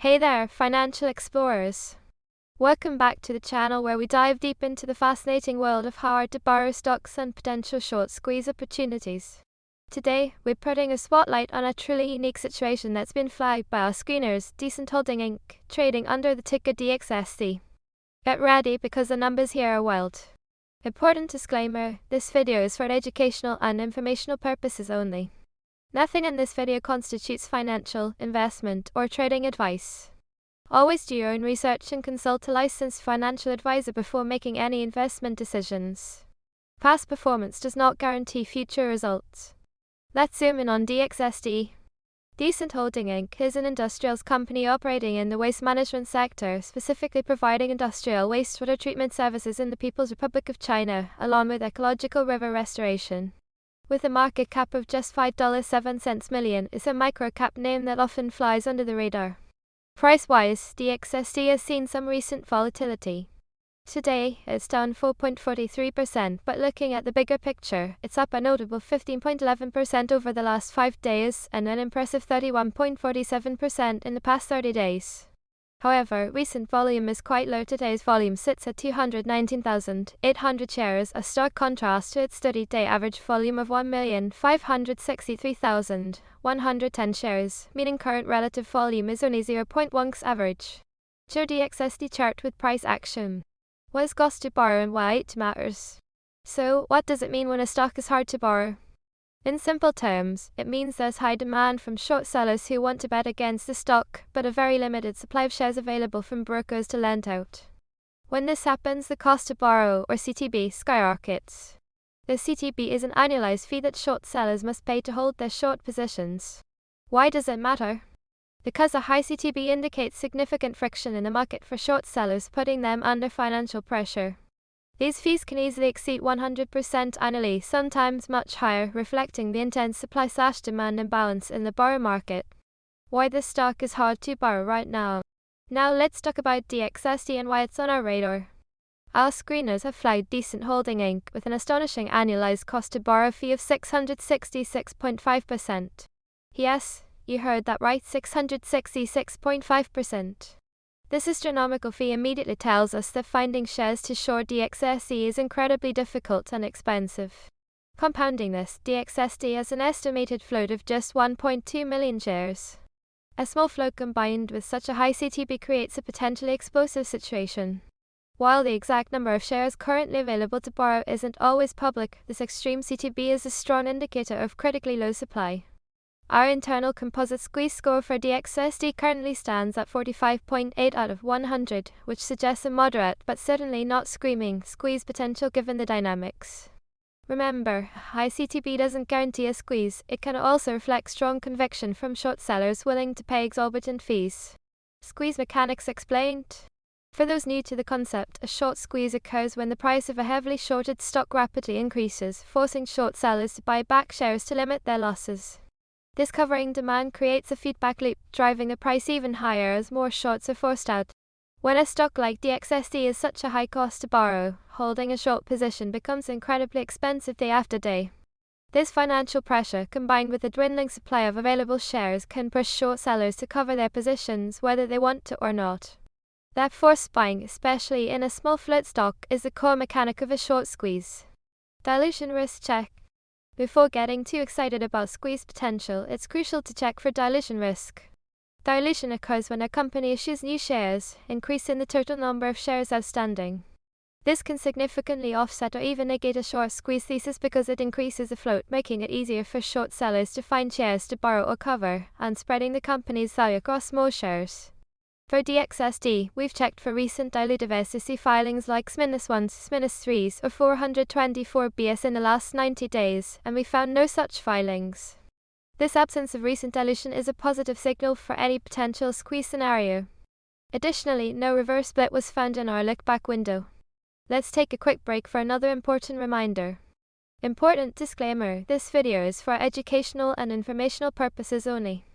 Hey there, financial explorers. Welcome back to the channel where we dive deep into the fascinating world of how to borrow stocks and potential short squeeze opportunities. Today, we're putting a spotlight on a truly unique situation that's been flagged by our screeners, Decent Holding Inc., trading under the ticker DXST. Get ready because the numbers here are wild. Important disclaimer, this video is for educational and informational purposes only. Nothing in this video constitutes financial, investment, or trading advice. Always do your own research and consult a licensed financial advisor before making any investment decisions. Past performance does not guarantee future results. Let's zoom in on DXST. Decent Holding Inc. is an industrials company operating in the waste management sector, specifically providing industrial wastewater treatment services in the People's Republic of China, along with ecological river restoration. With a market cap of just $5.07 million, it's a micro-cap name that often flies under the radar. Price-wise, DXST has seen some recent volatility. Today, it's down 4.43%, but looking at the bigger picture, it's up a notable 15.11% over the last 5 days and an impressive 31.47% in the past 30 days. However, recent volume is quite low. Today's volume sits at 219,800 shares, a stark contrast to its 30-day average volume of 1,563,110 shares, meaning current relative volume is only 0.1x average. Show DXST chart with price action. What is cost to borrow and why it matters? So, what does it mean when a stock is hard to borrow? In simple terms, it means there's high demand from short sellers who want to bet against the stock, but a very limited supply of shares available from brokers to lend out. When this happens, the cost to borrow, or CTB, skyrockets. The CTB is an annualized fee that short sellers must pay to hold their short positions. Why does it matter? Because a high CTB indicates significant friction in the market for short sellers, putting them under financial pressure. These fees can easily exceed 100% annually, sometimes much higher, reflecting the intense supply/demand imbalance in the borrow market. Why this stock is hard to borrow right now. Now let's talk about DXST and why it's on our radar. Our screeners have flagged Decent Holding Inc. with an astonishing annualized cost to borrow fee of 666.5%. Yes, you heard that right, 666.5%. This astronomical fee immediately tells us that finding shares to short DXST is incredibly difficult and expensive. Compounding this, DXST has an estimated float of just 1.2 million shares. A small float combined with such a high CTB creates a potentially explosive situation. While the exact number of shares currently available to borrow isn't always public, this extreme CTB is a strong indicator of critically low supply. Our internal composite squeeze score for DXST currently stands at 45.8 out of 100, which suggests a moderate, but certainly not screaming, squeeze potential given the dynamics. Remember, high CTB doesn't guarantee a squeeze, it can also reflect strong conviction from short sellers willing to pay exorbitant fees. Squeeze mechanics explained. For those new to the concept, a short squeeze occurs when the price of a heavily shorted stock rapidly increases, forcing short sellers to buy back shares to limit their losses. This covering demand creates a feedback loop, driving the price even higher as more shorts are forced out. When a stock like DXST is such a high cost to borrow, holding a short position becomes incredibly expensive day after day. This financial pressure, combined with a dwindling supply of available shares, can push short sellers to cover their positions whether they want to or not. That forced buying, especially in a small float stock, is the core mechanic of a short squeeze. Dilution risk check. Before getting too excited about squeeze potential, it's crucial to check for dilution risk. Dilution occurs when a company issues new shares, increasing the total number of shares outstanding. This can significantly offset or even negate a short squeeze thesis because it increases the float, making it easier for short sellers to find shares to borrow or cover, and spreading the company's value across more shares. For DXST, we've checked for recent dilutive SEC filings like SMINUS1s, SMINUS3s, or 424Bs in the last 90 days, and we found no such filings. This absence of recent dilution is a positive signal for any potential squeeze scenario. Additionally, no reverse split was found in our look-back window. Let's take a quick break for another important reminder. Important disclaimer, this video is for educational and informational purposes only.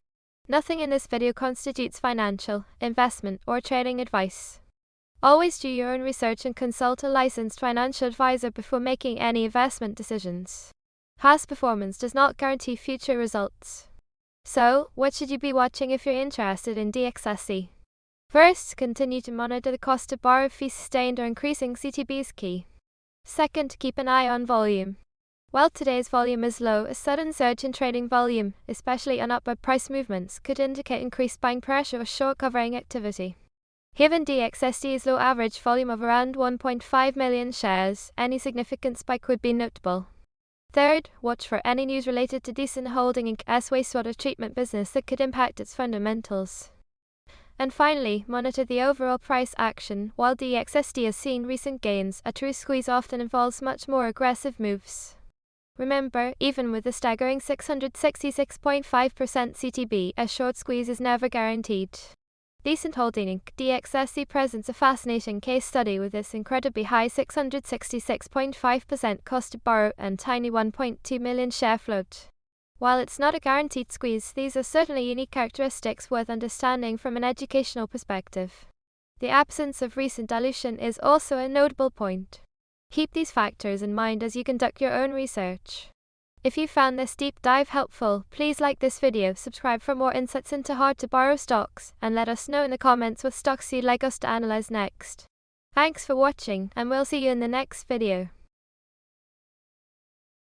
Nothing in this video constitutes financial, investment, or trading advice. Always do your own research and consult a licensed financial advisor before making any investment decisions. Past performance does not guarantee future results. So, what should you be watching if you're interested in DXST? First, continue to monitor the cost to borrow. If sustained or increasing CTB is key. Second, keep an eye on volume. While today's volume is low, a sudden surge in trading volume, especially on upward price movements, could indicate increased buying pressure or short covering activity. Given DXST's low average volume of around 1.5 million shares, any significant spike would be notable. Third, watch for any news related to DXST Holding Inc.'s wastewater treatment business that could impact its fundamentals. And finally, monitor the overall price action. While DXST has seen recent gains, a true squeeze often involves much more aggressive moves. Remember, even with a staggering 666.5% CTB, a short squeeze is never guaranteed. DXST Holding Inc. DXST presents a fascinating case study with its incredibly high 666.5% cost to borrow and tiny 1.2 million share float. While it's not a guaranteed squeeze, these are certainly unique characteristics worth understanding from an educational perspective. The absence of recent dilution is also a notable point. Keep these factors in mind as you conduct your own research. If you found this deep dive helpful, please like this video, subscribe for more insights into how to borrow stocks, and let us know in the comments what stocks you'd like us to analyze next. Thanks for watching, and we'll see you in the next video.